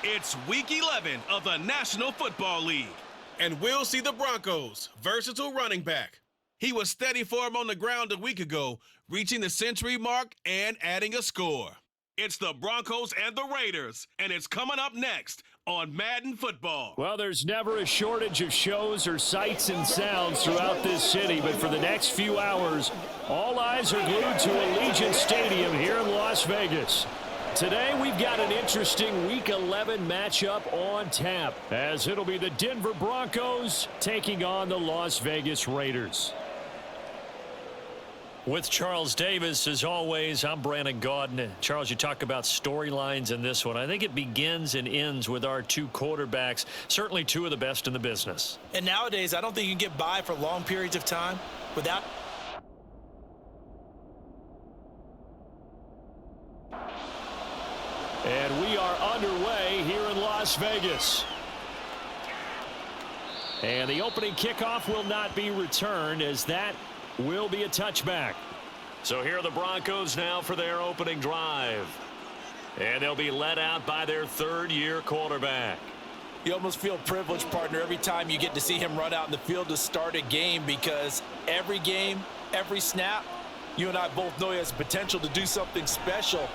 It's Week 11 of the National Football League. And we'll see the Broncos' versatile running back. He was steady for him on the ground a week ago, reaching the century mark and adding a score. It's the Broncos and the Raiders, and it's coming up next on Madden Football. Well, there's never a shortage of shows or sights and sounds throughout this city, but for the next few hours, all eyes are glued to Allegiant Stadium here in Las Vegas. Today, we've got an interesting Week 11 matchup on tap, as it'll be the Denver Broncos taking on the Las Vegas Raiders. With Charles Davis, as always, I'm Brandon Gaudin. Charles, you talk about storylines in this one. I think it begins and ends with our two quarterbacks, certainly two of the best in the business. And nowadays, I don't think you can get by for long periods of time without... And we are underway here in Las Vegas. And the opening kickoff will not be returned, as that will be a touchback. So here are the Broncos now for their opening drive. And they'll be led out by their third-year quarterback. You almost feel privileged, partner, every time you get to see him run out in the field to start a game, because every game, every snap, you and I both know he has potential to do something special.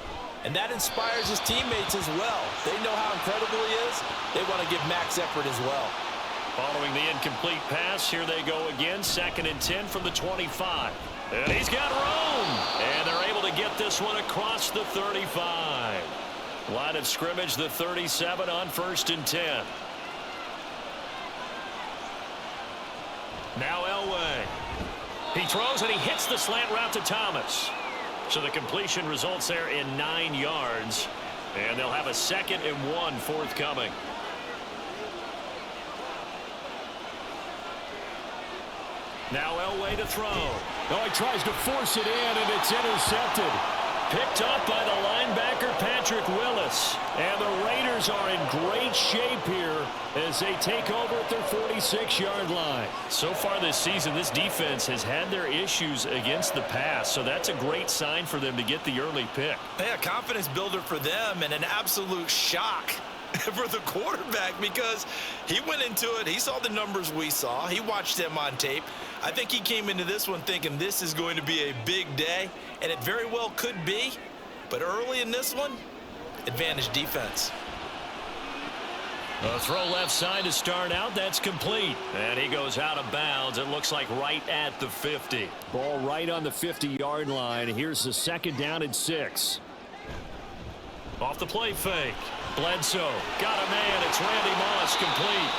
And that inspires his teammates as well. They know how incredible he is. They want to give max effort as well. Following the incomplete pass, here they go again. 2nd and 10 from the 25. And he's got room. And they're able to get this one across the 35. Line of scrimmage, the 37 on 1st and 10. Now Elway. He throws and he hits the slant route to Thomas. So the completion results there in 9 yards. And they'll have a 2nd and 1 forthcoming. Now Elway to throw. Oh, he tries to force it in, and it's intercepted. Picked up by the linebacker, Patrick Willis. And the Raiders are in great shape here as they take over at their 46-yard line. So far this season, this defense has had their issues against the pass, so that's a great sign for them to get the early pick. Yeah, confidence builder for them, and an absolute shock for the quarterback, because he went into it. He saw the numbers we saw. He watched them on tape. I think he came into this one thinking this is going to be a big day, and it very well could be. But early in this one, advantage defense. A throw left side to start out. That's complete. And he goes out of bounds. It looks like right at the 50. Ball right on the 50-yard line. Here's the 2nd down and 6. Off the play fake. Bledsoe got a man. It's Randy Moss, complete.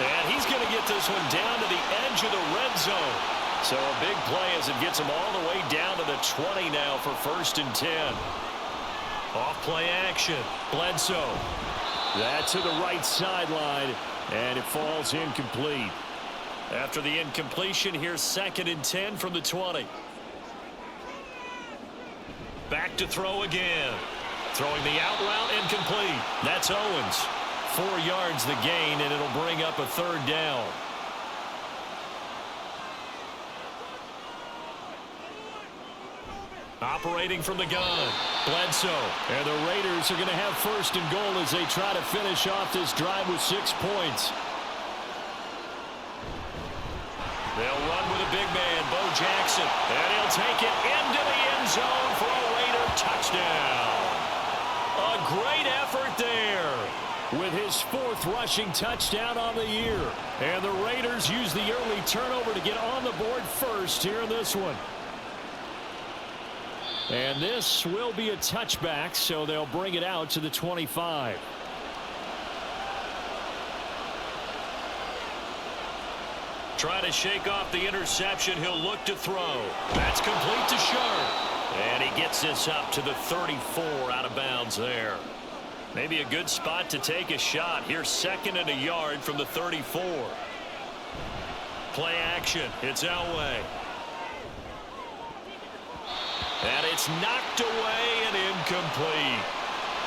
And he's going to get this one down to the edge of the red zone. So a big play as it gets him all the way down to the 20 now for 1st and 10. Off play action. Bledsoe. That to the right sideline, and it falls incomplete. After the incompletion, here's 2nd and 10 from the 20. Back to throw again. Throwing the out route, incomplete. That's Owens. 4 yards the gain, and it'll bring up a 3rd down. Operating from the gun, Bledsoe. And the Raiders are going to have 1st and goal as they try to finish off this drive with 6 points. They'll run with a big man, Bo Jackson. And he'll take it into the end zone for a Raider touchdown. A great effort there with his 4th rushing touchdown on the year. And the Raiders use the early turnover to get on the board first here in this one. And this will be a touchback, so they'll bring it out to the 25. Try to shake off the interception. He'll look to throw. That's complete to Sharp. And he gets this up to the 34 out of bounds there. Maybe a good spot to take a shot. Here's 2nd and a yard from the 34. Play action. It's Elway. And it's knocked away and incomplete.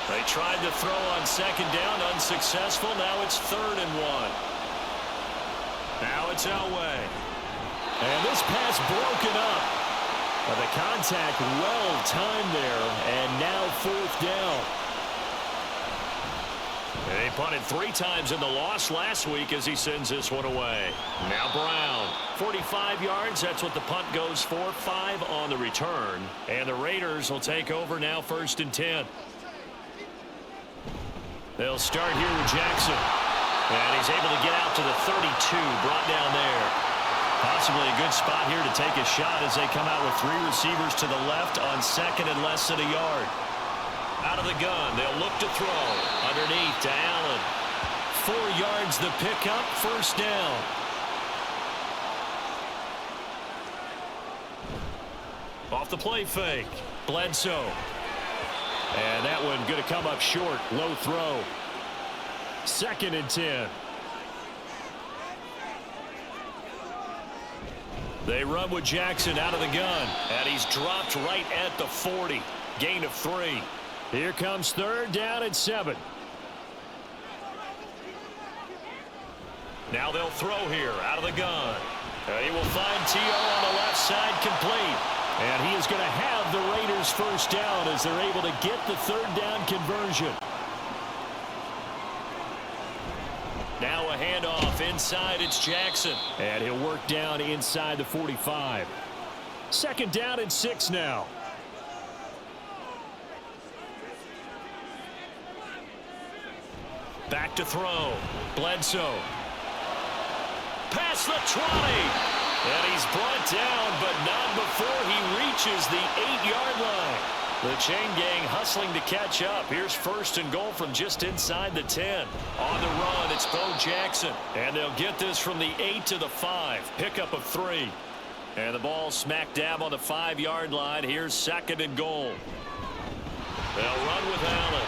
They tried to throw on 2nd down, unsuccessful. Now it's 3rd and 1. Now it's Elway. And this pass broken up. But the contact well timed there, and now 4th down. punted 3 times in the loss last week as he sends this one away. Now Brown, 45 yards. That's what the punt goes for. 5 on the return. And the Raiders will take over now 1st and 10. They'll start here with Jackson. And he's able to get out to the 32, brought down there. Possibly a good spot here to take a shot as they come out with 3 receivers to the left on 2nd and less than a yard. Out of the gun, they'll look to throw. Underneath to Allen. 4 yards the pickup, 1st down. Off the play fake, Bledsoe. And that one going to come up short, low throw. 2nd and 10. They run with Jackson out of the gun. And he's dropped right at the 40. Gain of 3. Here comes 3rd down and 7. Now they'll throw here out of the gun. He will find T.O. on the left side, complete. And he is going to have the Raiders 1st down as they're able to get the 3rd down conversion. Now a handoff inside. It's Jackson. And he'll work down inside the 45. 2nd down and 6 now. Back to throw. Bledsoe. Past the 20. And he's brought down, but not before he reaches the 8-yard line. The chain gang hustling to catch up. Here's 1st and goal from just inside the 10. On the run, it's Bo Jackson. And they'll get this from the 8 to the 5. Pickup of 3. And the ball smack dab on the 5-yard line. Here's 2nd and goal. They'll run with Allen.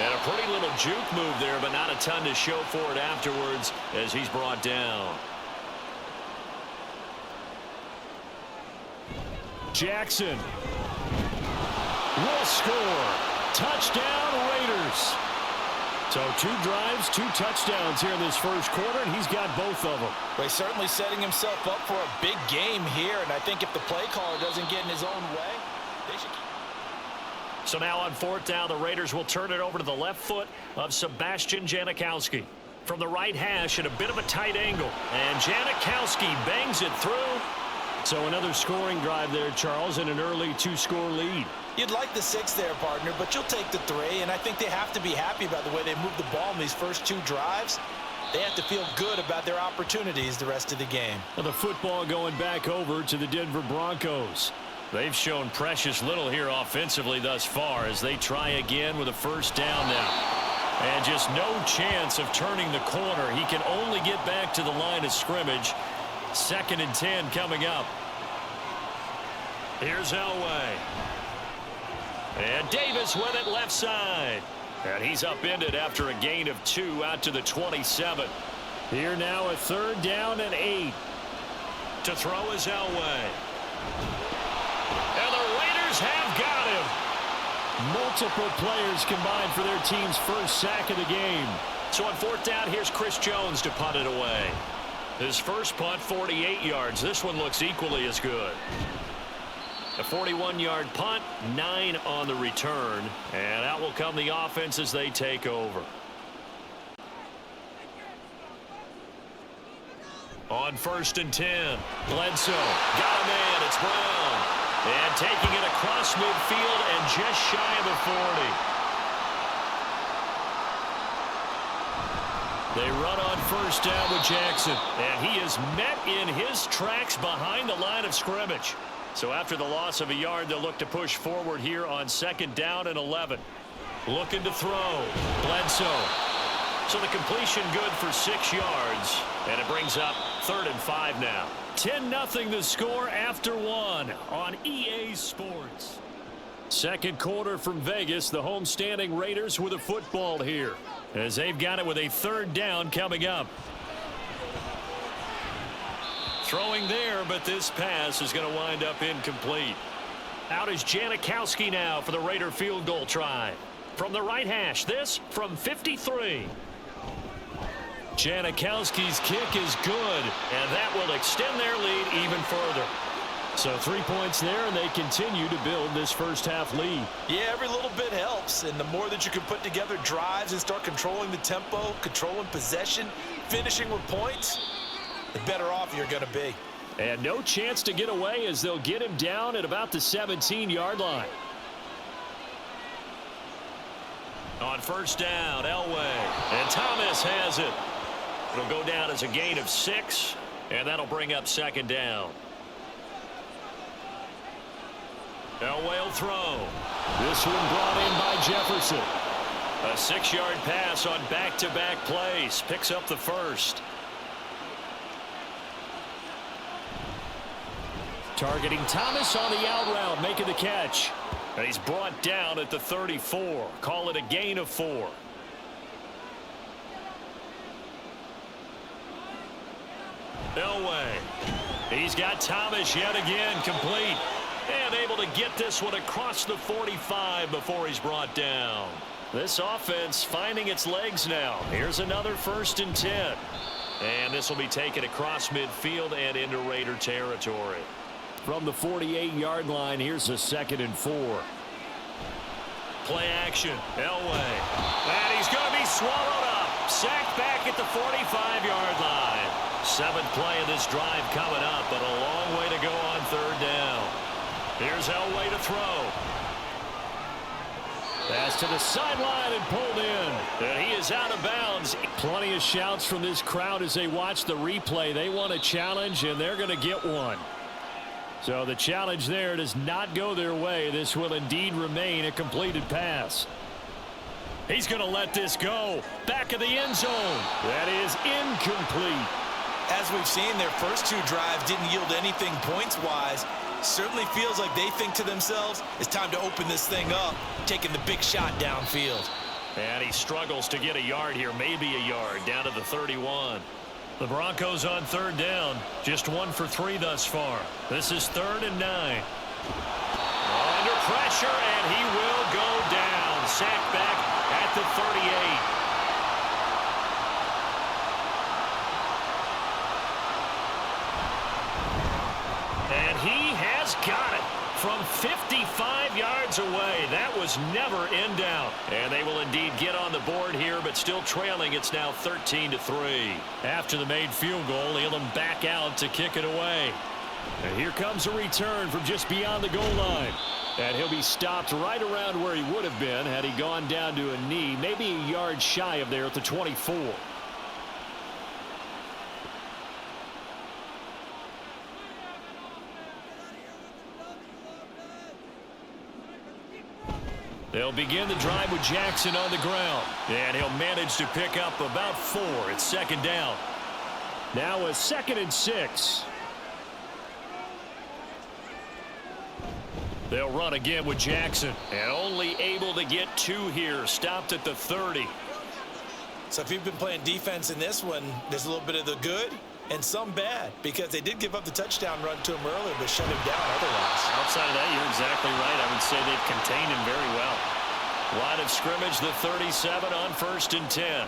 And a pretty little juke move there, but not a ton to show for it afterwards as he's brought down. Jackson will score. Touchdown, Raiders. So 2 drives, 2 touchdowns here in this 1st quarter, and he's got both of them. Well, he's certainly setting himself up for a big game here, and I think if the play caller doesn't get in his own way, they should keep. So now on 4th down, the Raiders will turn it over to the left foot of Sebastian Janikowski. From the right hash at a bit of a tight angle. And Janikowski bangs it through. So another scoring drive there, Charles, and an early 2-score lead. You'd like the 6 there, partner, but you'll take the 3, and I think they have to be happy about the way they moved the ball in these first 2 drives. They have to feel good about their opportunities the rest of the game. Well, the football going back over to the Denver Broncos. They've shown precious little here offensively thus far as they try again with a 1st down now. And just no chance of turning the corner. He can only get back to the line of scrimmage. 2nd and 10 coming up. Here's Elway. And Davis with it left side. And he's upended after a gain of 2 out to the 27. Here now a 3rd down and 8. To throw is Elway. And the Raiders have got him. Multiple players combined for their team's 1st sack of the game. So on 4th down, here's Chris Jones to punt it away. His first punt, 48 yards. This one looks equally as good. A 41-yard punt, 9 on the return. And out will come the offense as they take over. On 1st and 10, Bledsoe got a man. It's Brown. And taking it across midfield and just shy of the 40. They run on 1st down with Jackson. And he is met in his tracks behind the line of scrimmage. So after the loss of a yard, they'll look to push forward here on 2nd down and 11. Looking to throw. Bledsoe. So the completion good for 6 yards. And it brings up 3rd and 5 now. 10-0 the score after 1 on EA Sports. 2nd quarter from Vegas. The homestanding Raiders with a football here, as they've got it with a 3rd down coming up. Throwing there, but this pass is going to wind up incomplete. Out is Janikowski now for the Raider field goal try. From the right hash, this from 53. Janikowski's kick is good, and that will extend their lead even further. So 3 points there, and they continue to build this first half lead. Yeah, every little bit helps, and the more that you can put together drives and start controlling the tempo, controlling possession, finishing with points, the better off you're going to be. And no chance to get away as they'll get him down at about the 17-yard line. On first down, Elway. And Thomas has it. It'll go down as a gain of 6, and that'll bring up second down. Elway will throw. This one brought in by Jefferson. A 6-yard pass on back-to-back plays. Picks up the first. Targeting Thomas on the out route, making the catch. And he's brought down at the 34. Call it a gain of 4. Elway. He's got Thomas yet again, complete. And able to get this one across the 45 before he's brought down. This offense finding its legs now. Here's another 1st and 10. And this will be taken across midfield and into Raider territory. From the 48-yard line, here's a 2nd and 4. Play action. Elway. And he's going to be swallowed up. Sacked back at the 45-yard line. 7th play of this drive coming up, but a long way to go on 3rd down. Here's Elway to throw. Pass to the sideline and pulled in. And he is out of bounds. Plenty of shouts from this crowd as they watch the replay. They want a challenge, and they're going to get one. So the challenge there does not go their way. This will indeed remain a completed pass. He's going to let this go. Back of the end zone. That is incomplete. As we've seen, their first 2 drives didn't yield anything points-wise. Certainly feels like they think to themselves, it's time to open this thing up, taking the big shot downfield. And he struggles to get a yard here, maybe a yard, down to the 31. The Broncos on 3rd down, just 1 for 3 thus far. This is 3rd and 9. Under pressure, and he will go down. Sacked back at the 38. And he has got it from 55 yards away. That was never in doubt. And they will indeed get on the board here, but still trailing. It's now 13-3. After the made field goal, Elam back out to kick it away. And here comes a return from just beyond the goal line. And he'll be stopped right around where he would have been had he gone down to a knee, maybe a yard shy of there at the 24. They'll begin the drive with Jackson on the ground. And he'll manage to pick up about 4. It's 2nd down. Now a 2nd and 6. They'll run again with Jackson. And only able to get 2 here. Stopped at the 30. So if you've been playing defense in this one, there's a little bit of the good and some bad, because they did give up the touchdown run to him earlier, but shut him down otherwise. Outside of that, you're exactly right. I would say they've contained him very well. Line of scrimmage, the 37 on 1st and 10.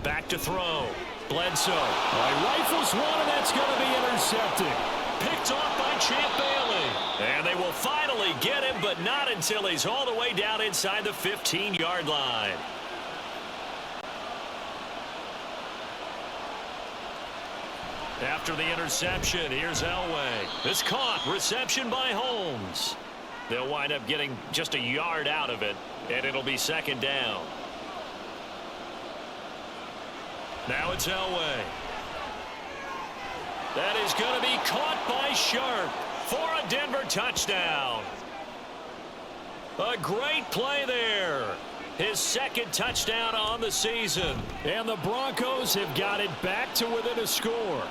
Back to throw. Bledsoe. Rifles one, and that's going to be intercepted. Picked off by Champ Bailey. And they will finally get him, but not until he's all the way down inside the 15-yard line. After the interception, here's Elway. It's caught. Reception by Holmes. They'll wind up getting just a yard out of it, and it'll be 2nd down. Now it's Elway. That is going to be caught by Sharp for a Denver touchdown. A great play there. His 2nd touchdown on the season. And the Broncos have got it back to within a score.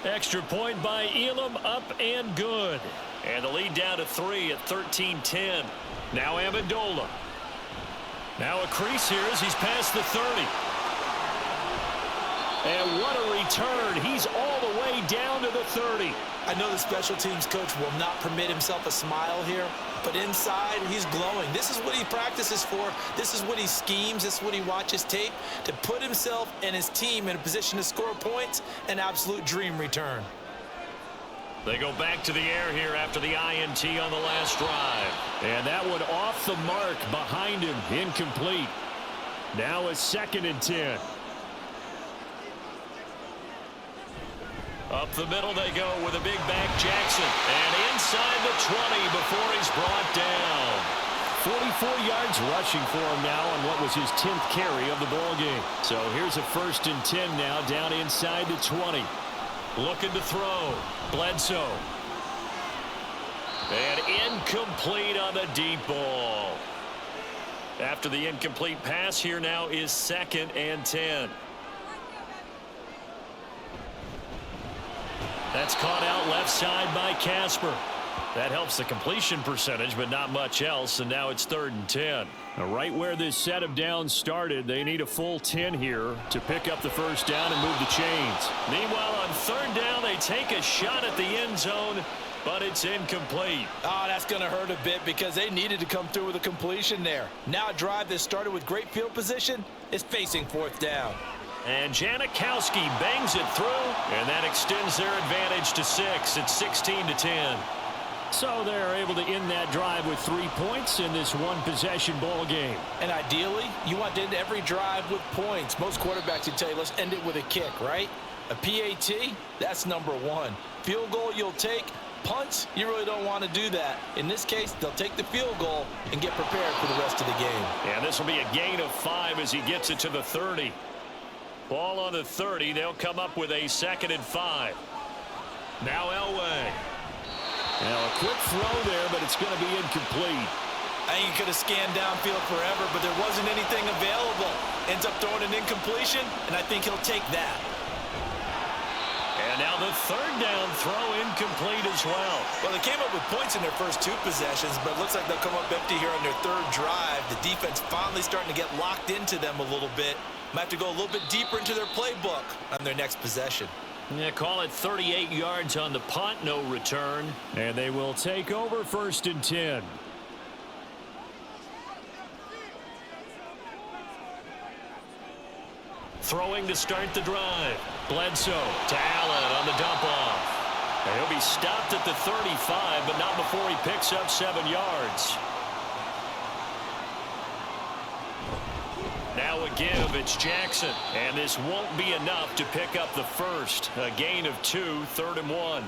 Extra point by Elam, up and good. And the lead down to 3 at 13-10. Now Amendola. Now a crease here as he's past the 30. And what a return. He's all the way down to the 30. I know the special teams coach will not permit himself a smile here, but inside he's glowing. This is what he practices for. This is what he schemes. This is what he watches tape to put himself and his team in a position to score points. An absolute dream return. They go back to the air here after the INT on the last drive. And that one off the mark behind him, incomplete. Now a 2nd and 10. Up the middle they go with a big back Jackson. And inside the 20 before he's brought down. 44 yards rushing for him now on what was his 10th carry of the ball game. So here's a 1st and 10 now down inside the 20. Looking to throw. Bledsoe. And incomplete on the deep ball. After the incomplete pass, here now is 2nd and 10. That's caught out left side by Casper. That helps the completion percentage, but not much else, and now it's 3rd and 10. Now, right where this set of downs started, they need a full 10 here to pick up the 1st down and move the chains. Meanwhile, on 3rd down, they take a shot at the end zone, but it's incomplete. Oh, that's going to hurt a bit because they needed to come through with a completion there. Now a drive that started with great field position is facing 4th down. And Janikowski bangs it through, and that extends their advantage to 6. It's 16 to 10. So they're able to end that drive with 3 points in this one-possession ball game. And ideally, you want to end every drive with points. Most quarterbacks would tell you, let's end it with a kick, right? A PAT, that's number 1. Field goal you'll take. Punts, you really don't want to do that. In this case, they'll take the field goal and get prepared for the rest of the game. And this will be a gain of 5 as he gets it to the 30. Ball on the 30. They'll come up with a 2nd and 5. Now Elway. Now a quick throw there, but it's going to be incomplete. I think he could have scanned downfield forever, but there wasn't anything available. Ends up throwing an incompletion, and I think he'll take that. And now the 3rd down throw incomplete as well. Well, they came up with points in their first 2 possessions, but it looks like they'll come up empty here on their 3rd drive. The defense finally starting to get locked into them a little bit. Might have to go a little bit deeper into their playbook on their next possession. Yeah, call it 38 yards on the punt, no return. And they will take over 1st and 10. Throwing to start the drive. Bledsoe to Allen on the dump off. And he'll be stopped at the 35, but not before he picks up 7 yards. Now a give, it's Jackson. And this won't be enough to pick up the 1st. A gain of 2, 3rd and 1.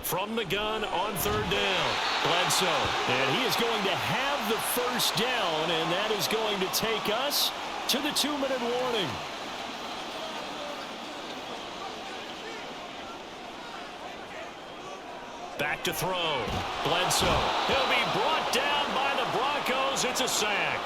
From the gun on 3rd down. Bledsoe. And he is going to have the 1st down, and that is going to take us to the 2-minute warning. Back to throw. Bledsoe. He'll be brought down by the Broncos. It's a sack.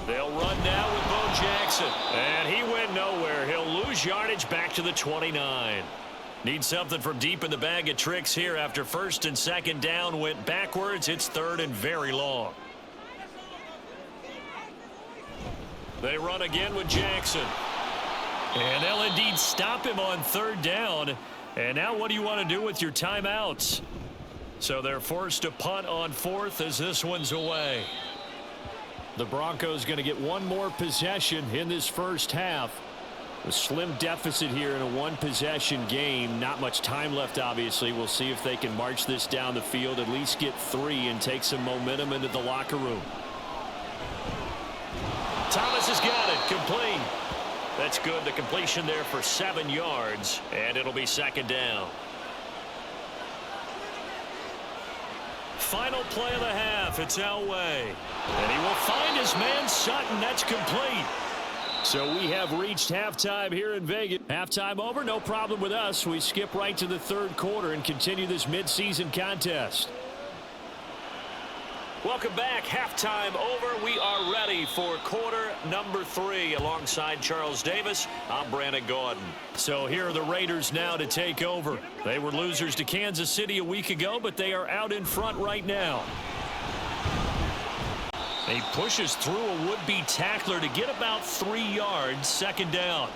They'll run now with Bo Jackson. And he went nowhere. He'll lose yardage back to the 29. Need something from deep in the bag of tricks here after 1st and 2nd down went backwards. It's 3rd and very long. They run again with Jackson. And they'll indeed stop him on 3rd down. And now what do you want to do with your timeouts? So they're forced to punt on 4th as this one's away. The Broncos going to get one more possession in this first half. A slim deficit here in a one-possession game. Not much time left, obviously. We'll see if they can march this down the field, at least get 3 and take some momentum into the locker room. Thomas has got it. Complete. That's good. The completion there for 7 yards, and it'll be 2nd down. Final play of the half. It's Elway. And he will find his man Sutton. That's complete. So we have reached halftime here in Vegas. Halftime over, no problem with us. We skip right to the 3rd quarter and continue this midseason contest. Welcome back. Halftime over. We are ready for quarter number 3. Alongside Charles Davis, I'm Brandon Gordon. So here are the Raiders now to take over. They were losers to Kansas City a week ago, but they are out in front right now. He pushes through a would-be tackler to get about 3 yards. 2nd down.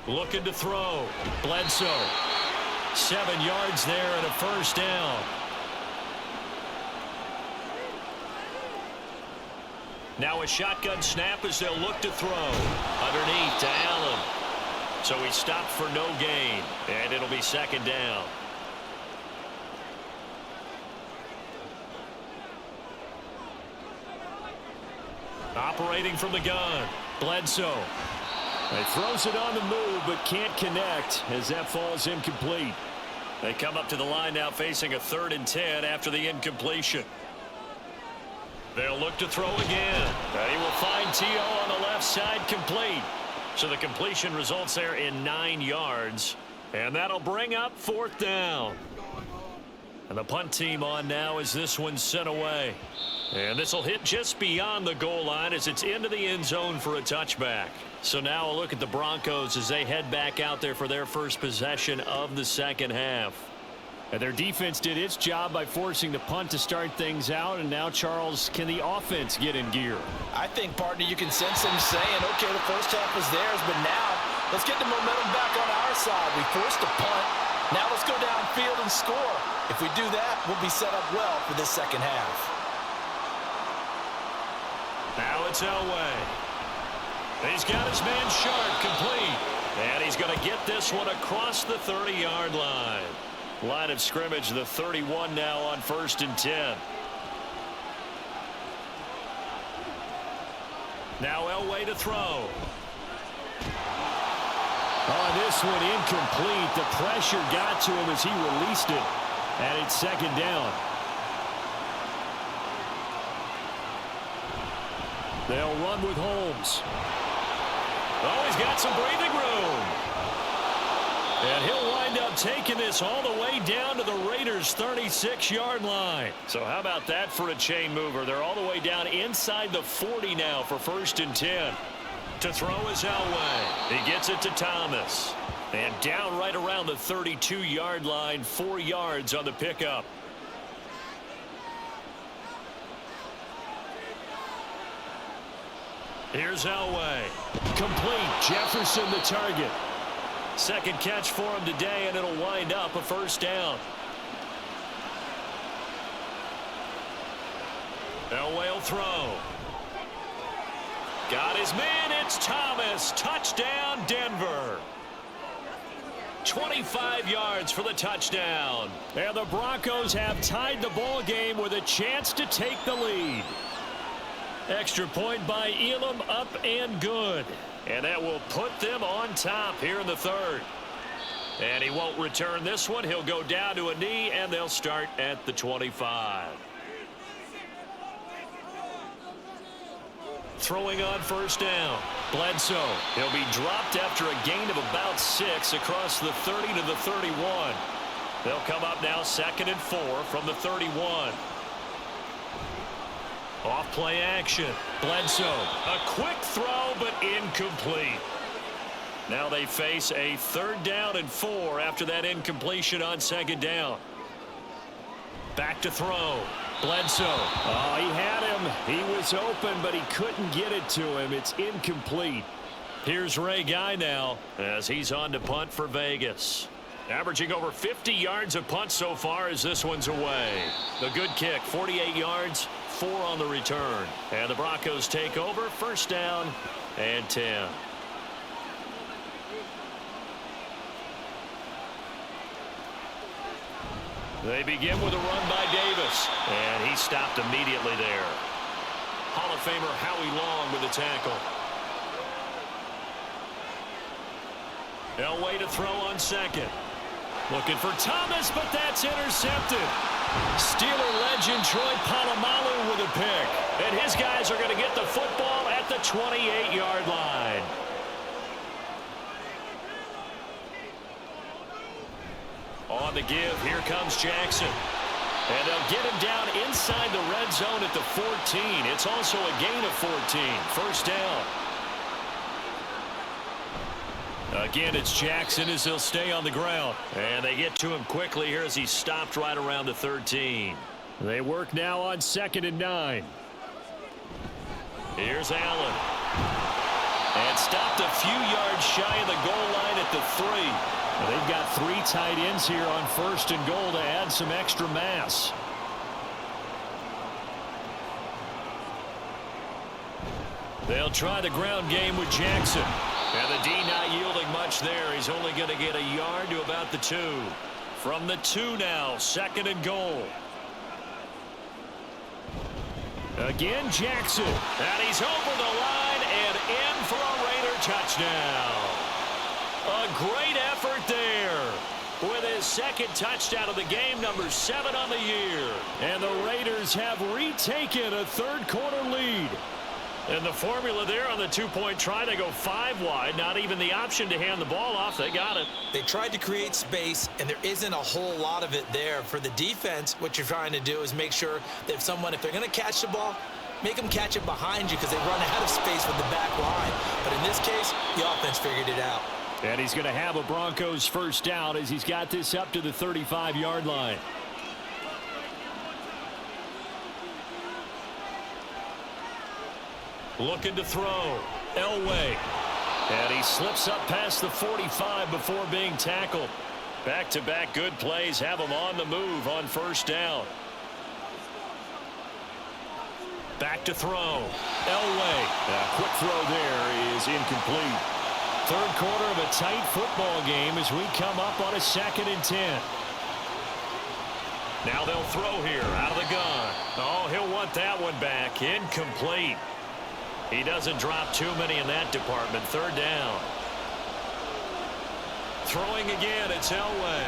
Looking to throw. Bledsoe. 7 yards there and a first down. Now a shotgun snap as they'll look to throw. Underneath to Allen. So he stopped for no gain. And it'll be second down. Operating from the gun. Bledsoe. He throws it on the move but can't connect as that falls incomplete. They come up to the line now facing a 3rd and 10 after the incompletion. They'll look to throw again. And he will find T.O. on the left side complete. So the completion results there in 9 yards. And that'll bring up 4th down. And the punt team on now as this one's sent away. And this will hit just beyond the goal line as it's into the end zone for a touchback. So now a look at the Broncos as they head back out there for their first possession of the second half. And their defense did its job by forcing the punt to start things out. And now, Charles, can the offense get in gear? I think, partner, you can sense them saying, okay, the first half was theirs, but now let's get the momentum back on our side. We forced a punt. Now let's go downfield and score. If we do that, we'll be set up well for this second half. Now it's Elway. He's got his man Sharp complete. And he's going to get this one across the 30-yard line. Line of scrimmage, the 31 now on 1st and 10. Now Elway to throw. On this one, incomplete. The pressure got to him as he released it. And it's second down. They'll run with Holmes. Oh, he's got some breathing room. And he'll wind up taking this all the way down to the Raiders' 36-yard line. So how about that for a chain mover? They're all the way down inside the 40 now for 1st and 10. To throw is Elway. He gets it to Thomas. And down right around the 32-yard line, 4 yards on the pickup. Here's Elway. Complete. Jefferson the target. Second catch for him today, and it'll wind up a first down. Elway will throw. Got his man. It's Thomas. Touchdown, Denver. 25 yards for the touchdown. And the Broncos have tied the ball game with a chance to take the lead. Extra point by Elam, up and good. And that will put them on top here in the 3rd. And he won't return this one. He'll go down to a knee, and they'll start at the 25. Throwing on first down. Bledsoe. He'll be dropped after a gain of about 6 across the 30 to the 31. They'll come up now 2nd and 4 from the 31. Off play action. Bledsoe. A quick throw, but incomplete. Now they face a 3rd down and 4 after that incompletion on 2nd down. Back to throw. Bledsoe. Oh, he had him. He was open, but he couldn't get it to him. It's incomplete. Here's Ray Guy now as he's on to punt for Vegas. Averaging over 50 yards of punt so far as this one's away. The good kick, 48 yards, 4 on the return. And the Broncos take over, 1st down and 10. They begin with a run by Davis. And he stopped immediately there. Hall of Famer Howie Long with the tackle. Elway to throw on 2nd. Looking for Thomas, but that's intercepted. Steeler legend Troy Polamalu with a pick. And his guys are going to get the football at the 28-yard line. On the give, here comes Jackson. And they'll get him down inside the red zone at the 14. It's also a gain of 14. 1st down. Again, it's Jackson as he'll stay on the ground. And they get to him quickly here as he stopped right around the 13. They work now on 2nd and 9. Here's Allen. And gets stopped a few yards shy of the goal line at the 3. Well, they've got 3 tight ends here on 1st and goal to add some extra mass. They'll try the ground game with Jackson. And the D not yielding much there. He's only going to get a yard to about the 2. From the 2 now, 2nd and goal. Again, Jackson. And he's over the line and in for a Raider touchdown. A great effort there. With his 2nd touchdown of the game, number 7 on the year. And the Raiders have retaken a 3rd quarter lead. And the formula there on the 2-point try, they go 5 wide. Not even the option to hand the ball off. They got it. They tried to create space, and there isn't a whole lot of it there. For the defense, what you're trying to do is make sure that if they're going to catch the ball, make them catch it behind you because they run out of space with the back line. But in this case, the offense figured it out. And he's going to have a Broncos 1st down as he's got this up to the 35-yard line. Looking to throw. Elway. And he slips up past the 45 before being tackled. Back-to-back good plays have him on the move on 1st down. Back to throw. Elway. A quick throw there is incomplete. 3rd quarter of a tight football game as we come up on a 2nd and 10. Now they'll throw here out of the gun. Oh, he'll want that one back. Incomplete. He doesn't drop too many in that department. 3rd down. Throwing again, it's Elway.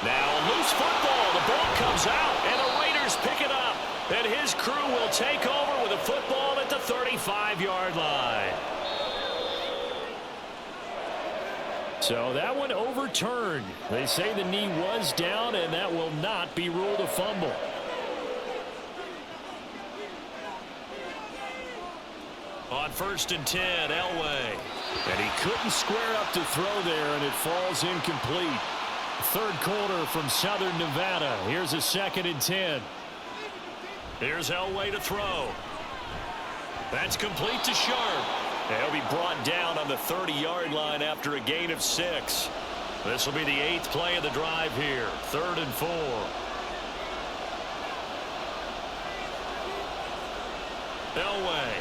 Now a loose football. The ball comes out, and the Raiders pick it up. And his crew will take over with a football at the 35-yard line. So that one overturned. They say the knee was down, and that will not be ruled a fumble. On 1st and 10, Elway. And he couldn't square up to throw there, and it falls incomplete. 3rd quarter from Southern Nevada. Here's a 2nd and 10. Here's Elway to throw. That's complete to Sharp. He'll be brought down on the 30-yard line after a gain of 6. This will be the 8th play of the drive here. 3rd and 4. Elway.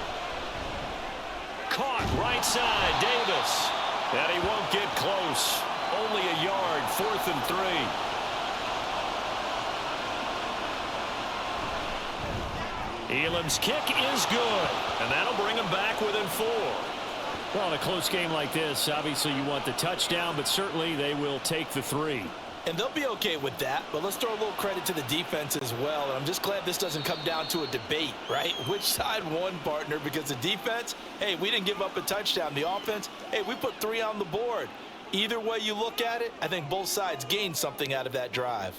Caught right side, Davis. And he won't get close. Only a yard, 4th and 3. Elam's kick is good. And that'll bring him back within 4. Well, in a close game like this, obviously you want the touchdown, but certainly they will take the 3. And they'll be okay with that, but let's throw a little credit to the defense as well. And I'm just glad this doesn't come down to a debate, right? Which side won, partner? Because the defense, hey, we didn't give up a touchdown. The offense, hey, we put 3 on the board. Either way you look at it, I think both sides gained something out of that drive.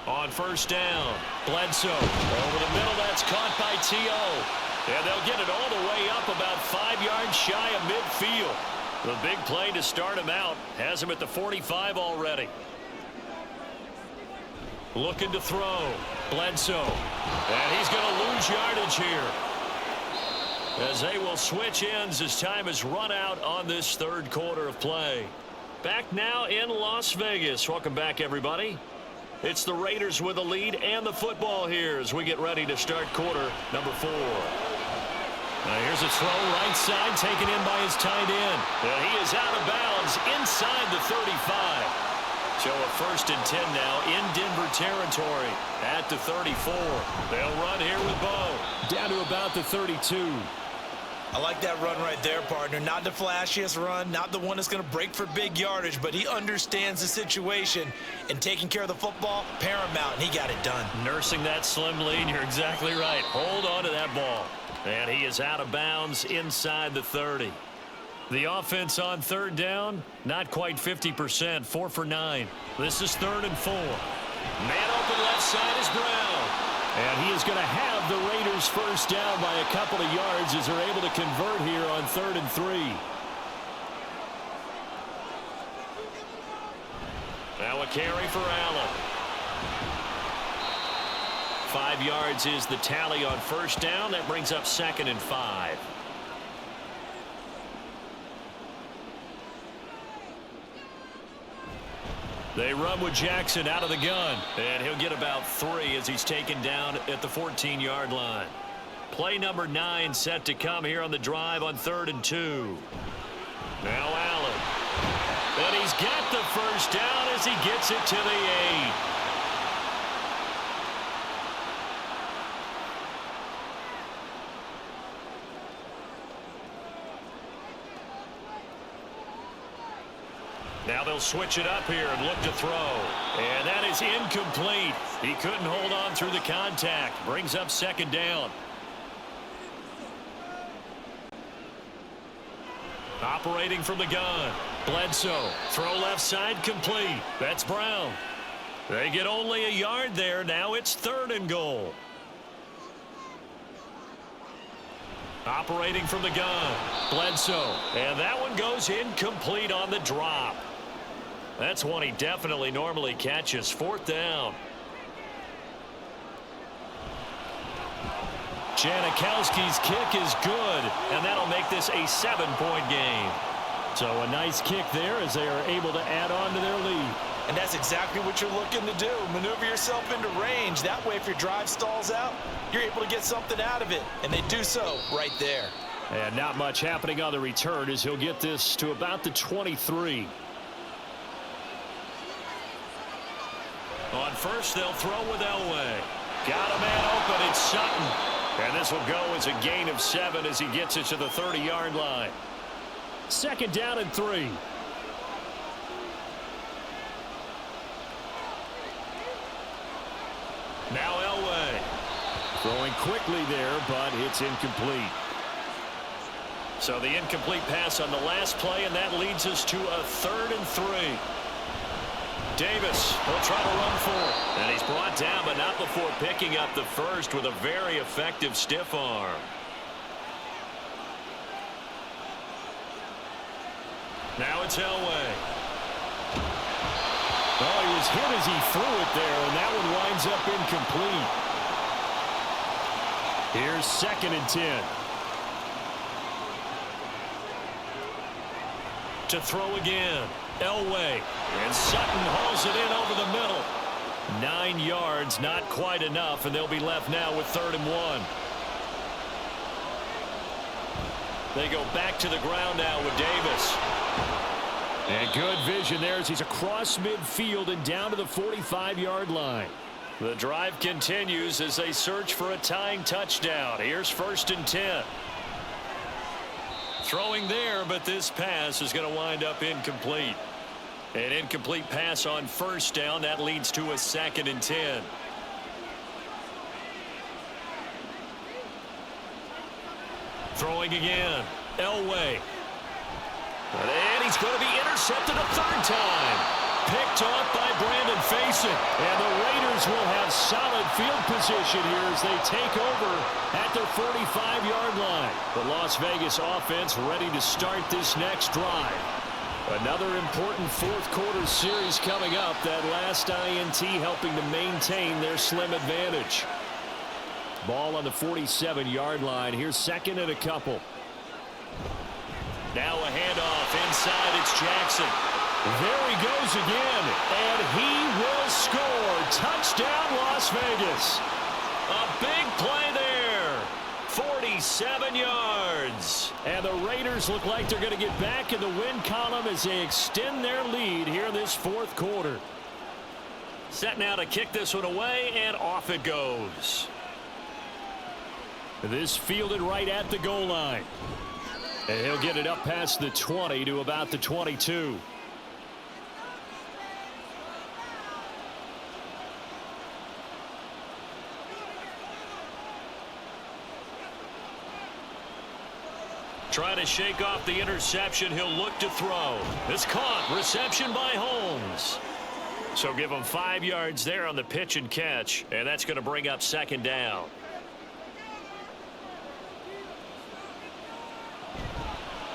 On 1st down, Bledsoe. Over the middle, that's caught by T.O. And they'll get it all the way up about 5 yards shy of midfield. The big play to start him out has him at the 45 already. Looking to throw. Bledsoe. And he's going to lose yardage here. As they will switch ends as time is run out on this 3rd quarter of play. Back now in Las Vegas. Welcome back, everybody. It's the Raiders with the lead and the football here as we get ready to start quarter number 4. Now here's a throw right side taken in by his tight end. And he is out of bounds inside the 35. So a 1st and 10 now in Denver territory at the 34. They'll run here with Bo. Down to about the 32. I like that run right there, partner. Not the flashiest run, not the one that's going to break for big yardage, but he understands the situation, and taking care of the football, paramount, and he got it done. Nursing that slim lead, you're exactly right. Hold on to that ball. And he is out of bounds inside the 30. The offense on 3rd down, not quite 50%, 4 for 9. This is 3rd and 4. Man open left side is Brown. And he is going to have the Raiders 1st down by a couple of yards as they're able to convert here on 3rd and 3. Now a carry for Allen. 5 yards is the tally on 1st down. That brings up 2nd and 5. They run with Jackson out of the gun, and he'll get about 3 as he's taken down at the 14-yard line. Play number 9 set to come here on the drive on 3rd and 2. Now Allen. And he's got the first down as he gets it to the 8. Now they'll switch it up here and look to throw. And that is incomplete. He couldn't hold on through the contact. Brings up 2nd down. Operating from the gun. Bledsoe. Throw left side complete. That's Brown. They get only a yard there. Now it's 3rd and goal. Operating from the gun. Bledsoe. And that one goes incomplete on the drop. That's one he definitely normally catches. 4th down. Janikowski's kick is good, and that'll make this a 7-point game. So a nice kick there as they are able to add on to their lead. And that's exactly what you're looking to do. Maneuver yourself into range. That way, if your drive stalls out, you're able to get something out of it. And they do so right there. And not much happening on the return as he'll get this to about the 23. On first, they'll throw with Elway. Got a man open. It's Sutton. And this will go as a gain of 7 as he gets it to the 30-yard line. 2nd down and 3. Now Elway. Throwing quickly there, but it's incomplete. So the incomplete pass on the last play, and that leads us to a 3rd and 3. Davis will try to run for it. And he's brought down, but not before picking up the first with a very effective stiff arm. Now it's Elway. Oh, he was hit as he threw it there, and that one winds up incomplete. Here's 2nd and 10. To throw again. Elway. And Sutton hauls it in over the middle. 9 yards, not quite enough, and they'll be left now with 3rd and 1. They go back to the ground now with Davis. And good vision there as he's across midfield and down to the 45-yard line. The drive continues as they search for a tying touchdown. Here's 1st and 10. Throwing there, but this pass is going to wind up incomplete. An incomplete pass on 1st down. That leads to a 2nd and 10. Throwing again. Elway. And he's going to be intercepted a 3rd time. Picked off by Brandon Faison. And the Raiders will have solid field position here as they take over at their 45-yard line. The Las Vegas offense ready to start this next drive. Another important 4th quarter series coming up. That last INT helping to maintain their slim advantage. Ball on the 47-yard line. Here's 2nd and a couple. Now a handoff inside. It's Jackson. There he goes again, and he will score. Touchdown, Las Vegas. A big play there. 47 yards. And the Raiders look like they're going to get back in the win column as they extend their lead here in this 4th quarter. Set now to kick this one away, and off it goes. This fielded right at the goal line. And he'll get it up past the 20 to about the 22. Trying to shake off the interception. He'll look to throw. It's caught. Reception by Holmes. So give him 5 yards there on the pitch and catch. And that's going to bring up 2nd down.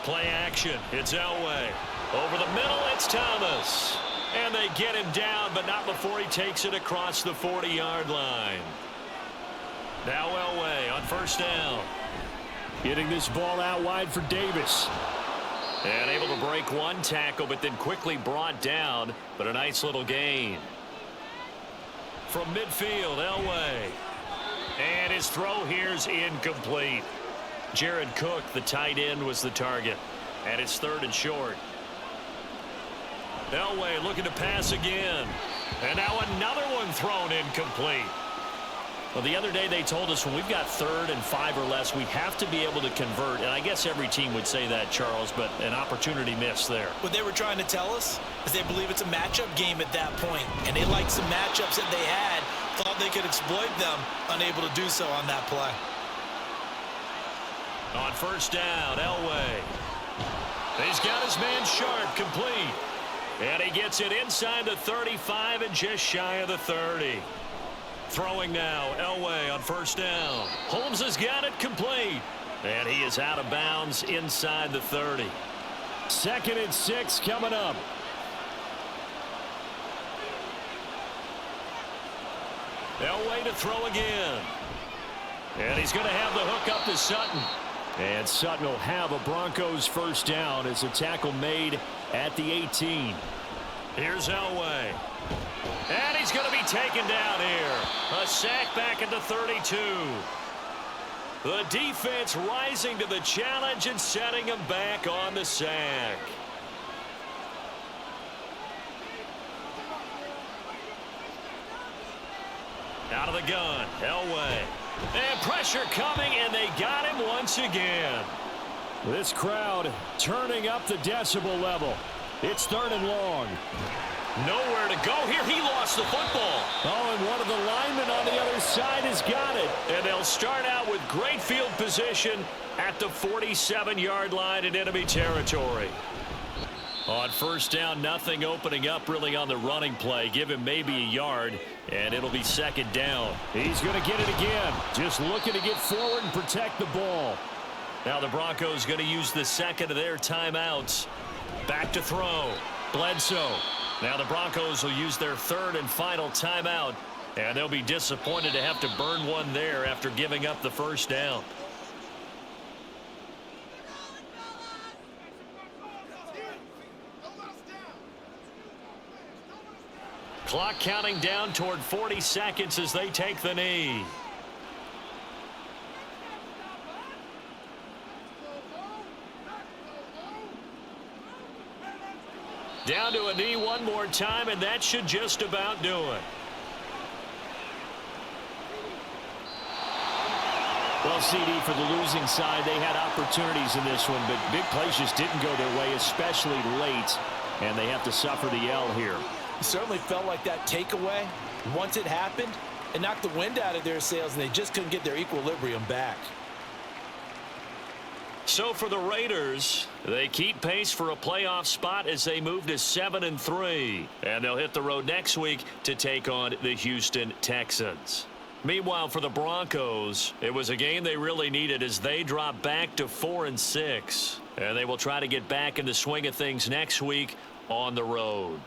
Play action. It's Elway. Over the middle, it's Thomas. And they get him down, but not before he takes it across the 40-yard line. Now Elway on 1st down. Getting this ball out wide for Davis. And able to break one tackle, but then quickly brought down. But a nice little gain. From midfield, Elway. And his throw here's incomplete. Jared Cook, the tight end, was the target. And it's 3rd and short. Elway looking to pass again. And now another one thrown incomplete. Well, the other day they told us when we've got 3rd and 5 or less, we have to be able to convert. And I guess every team would say that, Charles, but an opportunity missed there. What they were trying to tell us is they believe it's a matchup game at that point, and they liked some matchups that they had, thought they could exploit them, unable to do so on that play. On 1st down, Elway. He's got his man sharp, complete. And he gets it inside the 35 and just shy of the 30. Throwing now, Elway on 1st down. Holmes has got it complete. And he is out of bounds inside the 30. 2nd and 6 coming up. Elway to throw again. And he's going to have the hook up to Sutton. And Sutton will have a Broncos 1st down as a tackle made at the 18. Here's Elway. And he's going to be taken down here. A sack back at the 32. The defense rising to the challenge and setting him back on the sack. Out of the gun, Elway. And pressure coming, and they got him once again. This crowd turning up the decibel level. It's 3rd and long. Nowhere to go here. He lost the football. Oh, and one of the linemen on the other side has got it. And they'll start out with great field position at the 47-yard line in enemy territory. On 1st down, nothing opening up really on the running play. Give him maybe a yard, and it'll be 2nd down. He's going to get it again. Just looking to get forward and protect the ball. Now the Broncos going to use the 2nd of their timeouts. Back to throw. Bledsoe. Now the Broncos will use their 3rd and final timeout, and they'll be disappointed to have to burn one there after giving up the 1st down. Clock counting down toward 40 seconds as they take the knee. Down to a knee one more time, and that should just about do it. Well, CD, for the losing side, they had opportunities in this one, but big plays just didn't go their way, especially late, and they have to suffer the L here. It certainly felt like that takeaway, once it happened, it knocked the wind out of their sails, and they just couldn't get their equilibrium back. So for the Raiders, they keep pace for a playoff spot as they move to 7-3. And they'll hit the road next week to take on the Houston Texans. Meanwhile, for the Broncos, it was a game they really needed as they drop back to 4-6. And they will try to get back in the swing of things next week on the road.